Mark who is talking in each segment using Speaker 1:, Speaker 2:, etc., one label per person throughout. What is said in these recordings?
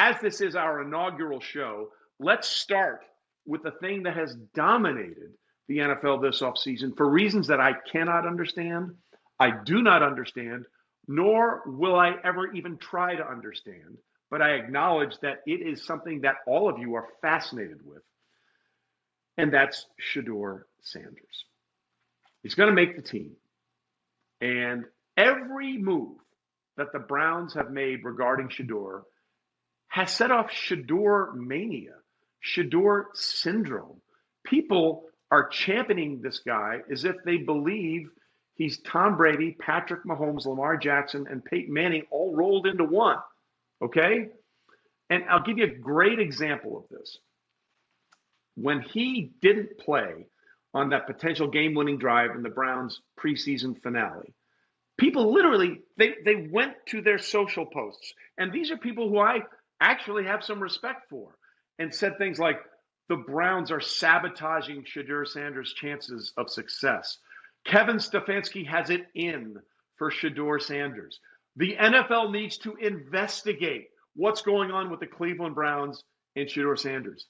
Speaker 1: as this is our inaugural show, let's start with the thing that has dominated the NFL this offseason for reasons that I cannot understand, I do not understand, nor will I ever even try to understand. But I acknowledge that it is something that all of you are fascinated with, and that's Shedeur Sanders. He's going to make the team. And every move that the Browns have made regarding Shedeur has set off Shedeur mania, Shedeur syndrome. People are championing this guy as if they believe he's Tom Brady, Patrick Mahomes, Lamar Jackson, and Peyton Manning all rolled into one. Okay? And I'll give you a great example of this. When he didn't play on that potential game-winning drive in the Browns preseason finale, people literally, they went to their social posts. And these are people who I actually have some respect for, and said things like, the Browns are sabotaging Shedeur Sanders' chances of success. Kevin Stefanski has it in for Shedeur Sanders. The NFL needs to investigate what's going on with the Cleveland Browns and Shedeur Sanders.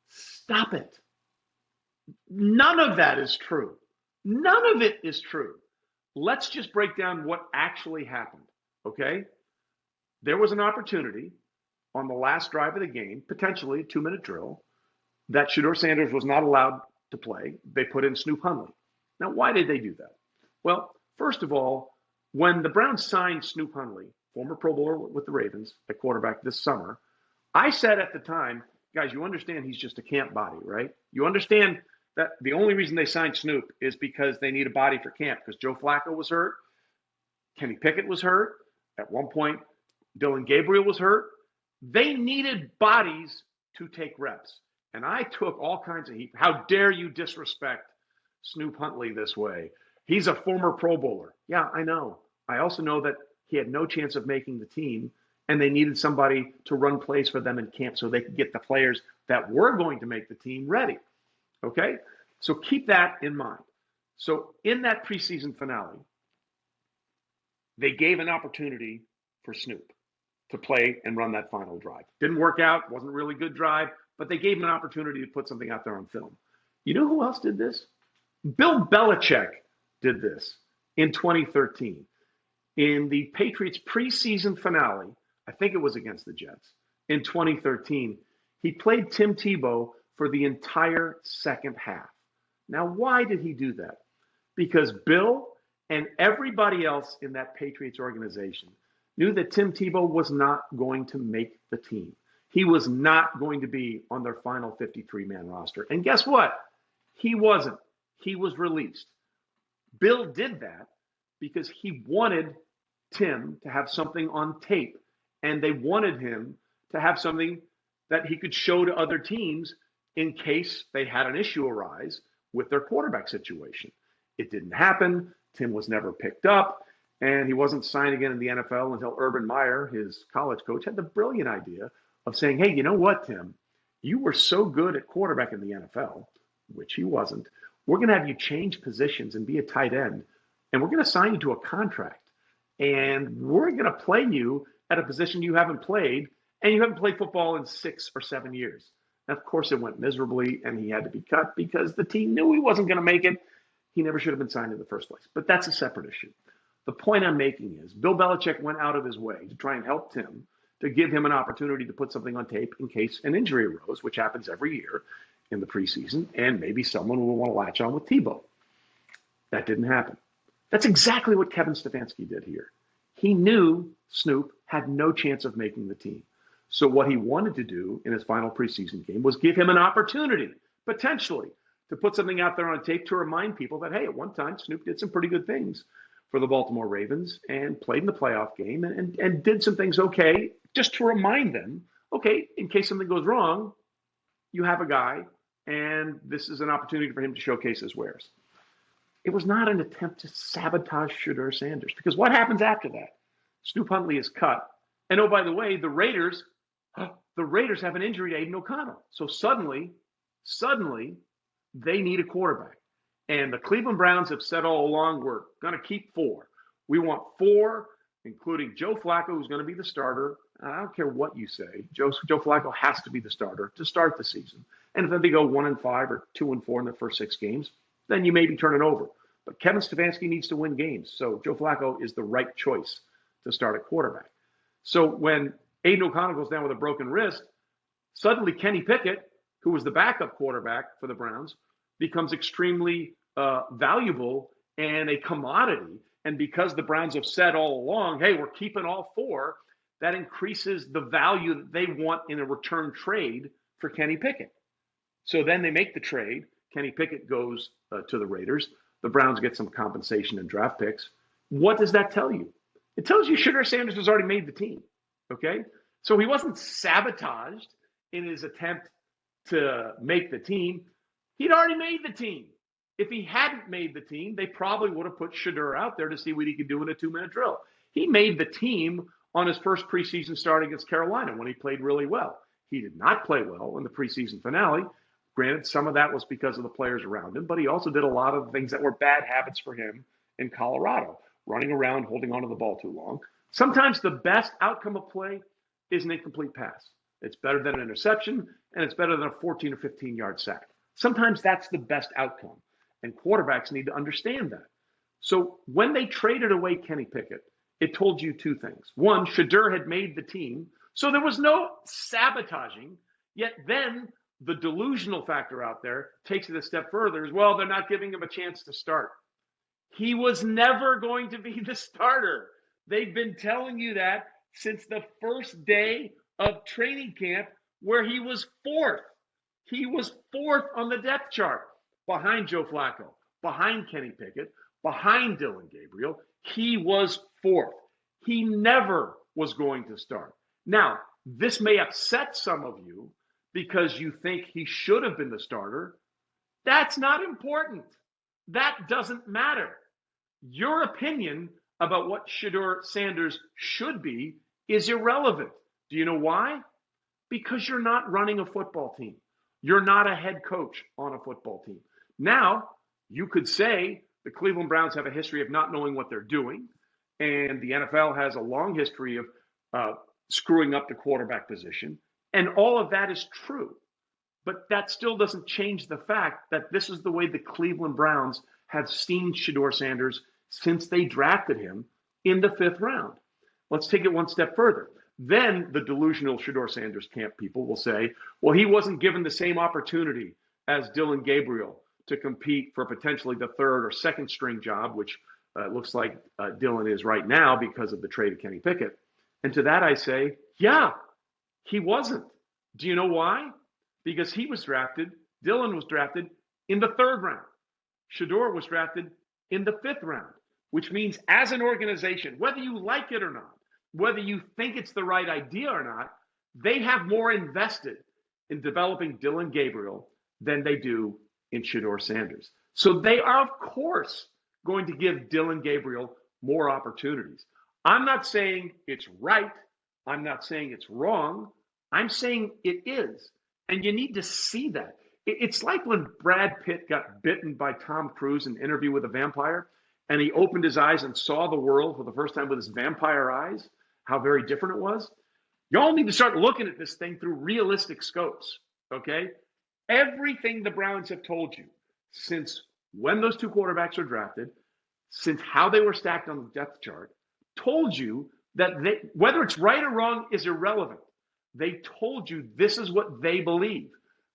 Speaker 1: Stop it. None of that is true. None of it is true. Let's just break down what actually happened, okay? There was an opportunity on the last drive of the game, potentially a 2-minute drill, that Shedeur Sanders was not allowed to play. They put in Snoop Huntley. Now, why did they do that? Well, first of all, when the Browns signed Snoop Huntley, former Pro Bowler with the Ravens at quarterback this summer, I said at the time, guys, you understand he's just a camp body, right? You understand that the only reason they signed Snoop is because they need a body for camp, because Joe Flacco was hurt, Kenny Pickett was hurt, at one point Dylan Gabriel was hurt. They needed bodies to take reps. And I took all kinds of heat. How dare you disrespect Snoop Huntley this way? He's a former Pro Bowler. Yeah, I know. I also know that he had no chance of making the team, and they needed somebody to run plays for them in camp so they could get the players that were going to make the team ready. Okay? So keep that in mind. So in that preseason finale, they gave an opportunity for Snoop to play and run that final drive. Didn't work out, wasn't a really good drive, but they gave him an opportunity to put something out there on film. You know who else did this? Bill Belichick did this in 2013. In the Patriots preseason finale, I think it was against the Jets, in 2013, he played Tim Tebow for the entire second half. Now, why did he do that? Because Bill and everybody else in that Patriots organization knew that Tim Tebow was not going to make the team. He was not going to be on their final 53-man roster. And guess what? He wasn't. He was released. Bill did that because he wanted Tim to have something on tape, and they wanted him to have something that he could show to other teams in case they had an issue arise with their quarterback situation. It didn't happen. Tim was never picked up, and he wasn't signed again in the NFL until Urban Meyer, his college coach, had the brilliant idea of saying, hey, you know what, Tim? You were so good at quarterback in the NFL, which he wasn't. We're going to have you change positions and be a tight end, and we're going to sign you to a contract. And we're going to play you at a position you haven't played, and you haven't played football in 6 or 7 years. And of course, it went miserably, and he had to be cut because the team knew he wasn't going to make it. He never should have been signed in the first place. But that's a separate issue. The point I'm making is Bill Belichick went out of his way to try and help Tim, to give him an opportunity to put something on tape in case an injury arose, which happens every year in the preseason, and maybe someone will want to latch on with Tebow. That didn't happen. That's exactly what Kevin Stefanski did here. He knew Snoop had no chance of making the team. So what he wanted to do in his final preseason game was give him an opportunity, potentially, to put something out there on tape to remind people that, hey, at one time, Snoop did some pretty good things for the Baltimore Ravens and played in the playoff game and did some things okay, just to remind them, okay, in case something goes wrong, you have a guy, and this is an opportunity for him to showcase his wares. It was not an attempt to sabotage Shedeur Sanders, because what happens after that? Snoop Huntley is cut. And oh, by the way, the Raiders have an injury to Aiden O'Connell. So suddenly, they need a quarterback. And the Cleveland Browns have said all along, we're going to keep 4. We want 4, including Joe Flacco, who's going to be the starter. I don't care what you say. Joe Flacco has to be the starter to start the season. And if then they go 1-5 or 2-4 in the first 6 games, then you maybe turn it over. But Kevin Stefanski needs to win games. So Joe Flacco is the right choice to start at quarterback. So when Aiden O'Connell goes down with a broken wrist, suddenly Kenny Pickett, who was the backup quarterback for the Browns, becomes extremely valuable and a commodity. And because the Browns have said all along, hey, we're keeping all 4, that increases the value that they want in a return trade for Kenny Pickett. So then they make the trade. Kenny Pickett goes to the Raiders. The Browns get some compensation and draft picks. What does that tell you? It tells you Shedeur Sanders has already made the team, okay? So he wasn't sabotaged in his attempt to make the team. He'd already made the team. If he hadn't made the team, they probably would have put Shedeur out there to see what he could do in a 2-minute drill. He made the team on his first preseason start against Carolina when he played really well. He did not play well in the preseason finale. Granted, some of that was because of the players around him, but he also did a lot of things that were bad habits for him in Colorado, running around, holding onto the ball too long. Sometimes the best outcome of play is an incomplete pass. It's better than an interception, and it's better than a 14 or 15-yard sack. Sometimes that's the best outcome, and quarterbacks need to understand that. So when they traded away Kenny Pickett, it told you 2 things. One, Shedeur had made the team, so there was no sabotaging, yet then the delusional factor out there takes it a step further as well. They're not giving him a chance to start. He was never going to be the starter. They've been telling you that since the first day of training camp, where he was 4th. He was 4th on the depth chart, behind Joe Flacco, behind Kenny Pickett, behind Dillon Gabriel. He was 4th. He never was going to start. Now, this may upset some of you because you think he should have been the starter. That's not important. That doesn't matter. Your opinion about what Shedeur Sanders should be is irrelevant. Do you know why? Because you're not running a football team. You're not a head coach on a football team. Now, you could say the Cleveland Browns have a history of not knowing what they're doing, and the NFL has a long history of screwing up the quarterback position, and all of that is true. But that still doesn't change the fact that this is the way the Cleveland Browns have seen Shedeur Sanders since they drafted him in the 5th round. Let's take it one step further. Then the delusional Shedeur Sanders camp people will say, well, he wasn't given the same opportunity as Dillon Gabriel to compete for potentially the 3rd or 2nd string job, which looks like Dillon is right now because of the trade of Kenny Pickett. And to that I say, yeah, he wasn't. Do you know why? Because he was drafted, Dillon was drafted in the 3rd round. Shedeur was drafted in the 5th round, which means as an organization, whether you like it or not, whether you think it's the right idea or not, they have more invested in developing Dillon Gabriel than they do in Shedeur Sanders. So they are, of course, going to give Dillon Gabriel more opportunities. I'm not saying it's right. I'm not saying it's wrong. I'm saying it is. And you need to see that. It's like when Brad Pitt got bitten by Tom Cruise in Interview with a Vampire, and he opened his eyes and saw the world for the first time with his vampire eyes, how very different it was. Y'all need to start looking at this thing through realistic scopes, okay? Everything the Browns have told you since when those 2 quarterbacks were drafted, since how they were stacked on the depth chart, told you that whether it's right or wrong is irrelevant. They told you this is what they believe.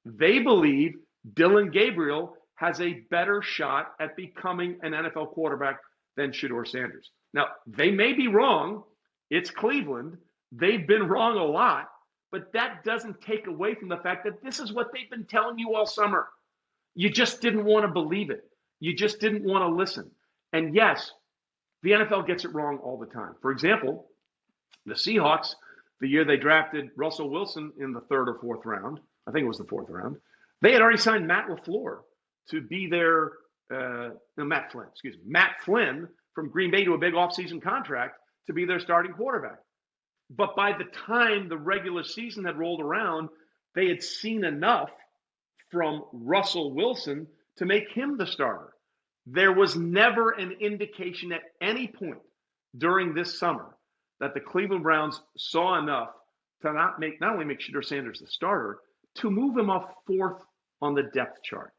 Speaker 1: They believe Dillon Gabriel has a better shot at becoming an NFL quarterback than Shedeur Sanders. Now, they may be wrong. It's Cleveland. They've been wrong a lot, but that doesn't take away from the fact that this is what they've been telling you all summer. You just didn't want to believe it. You just didn't want to listen. And yes, the NFL gets it wrong all the time. For example, the Seahawks, the year they drafted Russell Wilson in the 3rd or 4th round, I think it was the 4th round, they had already signed Matt LaFleur to be their, Matt Flynn from Green Bay to a big offseason contract to be their starting quarterback. But by the time the regular season had rolled around, they had seen enough from Russell Wilson to make him the starter. There was never an indication at any point during this summer that the Cleveland Browns saw enough to not only make Shedeur Sanders the starter, to move him off fourth on the depth chart.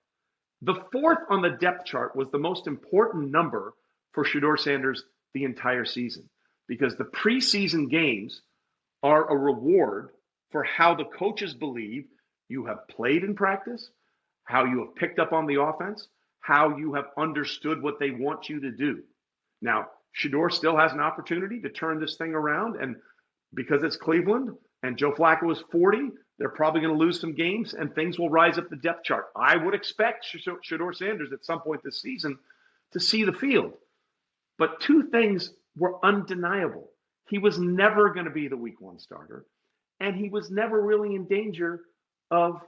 Speaker 1: The fourth on the depth chart was the most important number for Shedeur Sanders the entire season, because the preseason games are a reward for how the coaches believe you have played in practice, how you have picked up on the offense, how you have understood what they want you to do. Now, Shedeur still has an opportunity to turn this thing around, and because it's Cleveland and Joe Flacco is 40, they're probably going to lose some games and things will rise up the depth chart. I would expect Shedeur Sanders at some point this season to see the field. But two things were undeniable. He was never going to be the week one starter, and he was never really in danger of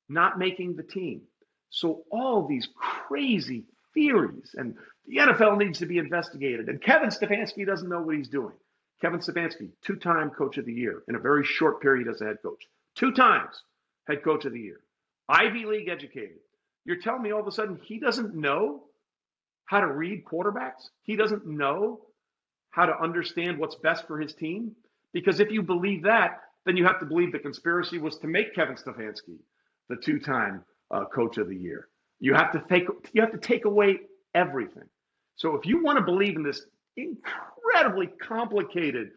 Speaker 1: not making the team. So all these crazy theories, and the NFL needs to be investigated, and Kevin Stefanski doesn't know what he's doing. Kevin Stefanski, two-time coach of the year in a very short period as a head coach. 2 times head coach of the year. Ivy League educated. You're telling me all of a sudden he doesn't know how to read quarterbacks? He doesn't know how to understand what's best for his team? Because if you believe that, then you have to believe the conspiracy was to make Kevin Stefanski the 2-time coach of the year. You have to take away everything. So if you want to believe in this incredibly complicated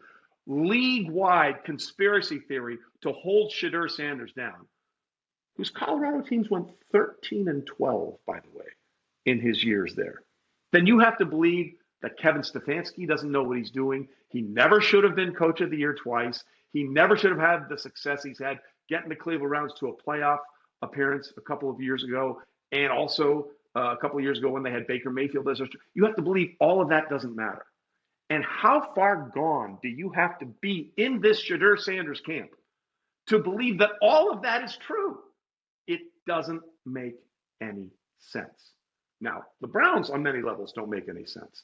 Speaker 1: league-wide conspiracy theory to hold Shedeur Sanders down, whose Colorado teams went 13-12, by the way, in his years there, then you have to believe that Kevin Stefanski doesn't know what he's doing. He never should have been coach of the year twice. He never should have had the success he's had getting the Cleveland Browns to a playoff appearance a couple of years ago, and also a couple of years ago when they had Baker Mayfield as a. You have to believe all of that doesn't matter. And how far gone do you have to be in this Shedeur Sanders camp to believe that all of that is true? It doesn't make any sense. Now, the Browns on many levels don't make any sense.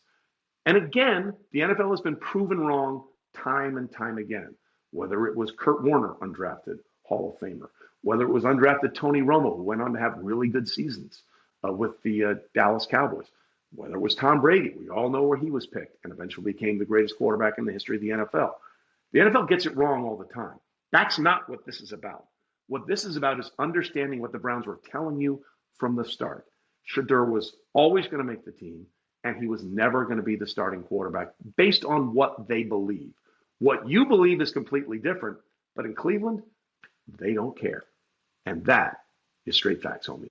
Speaker 1: And again, the NFL has been proven wrong time and time again, whether it was Kurt Warner, undrafted Hall of Famer, whether it was undrafted Tony Romo, who went on to have really good seasons with the Dallas Cowboys, whether it was Tom Brady. We all know where he was picked and eventually became the greatest quarterback in the history of the NFL. The NFL gets it wrong all the time. That's not what this is about. What this is about is understanding what the Browns were telling you from the start. Shedeur was always going to make the team, and he was never going to be the starting quarterback based on what they believe. What you believe is completely different, but in Cleveland, they don't care. And that is straight facts, homie.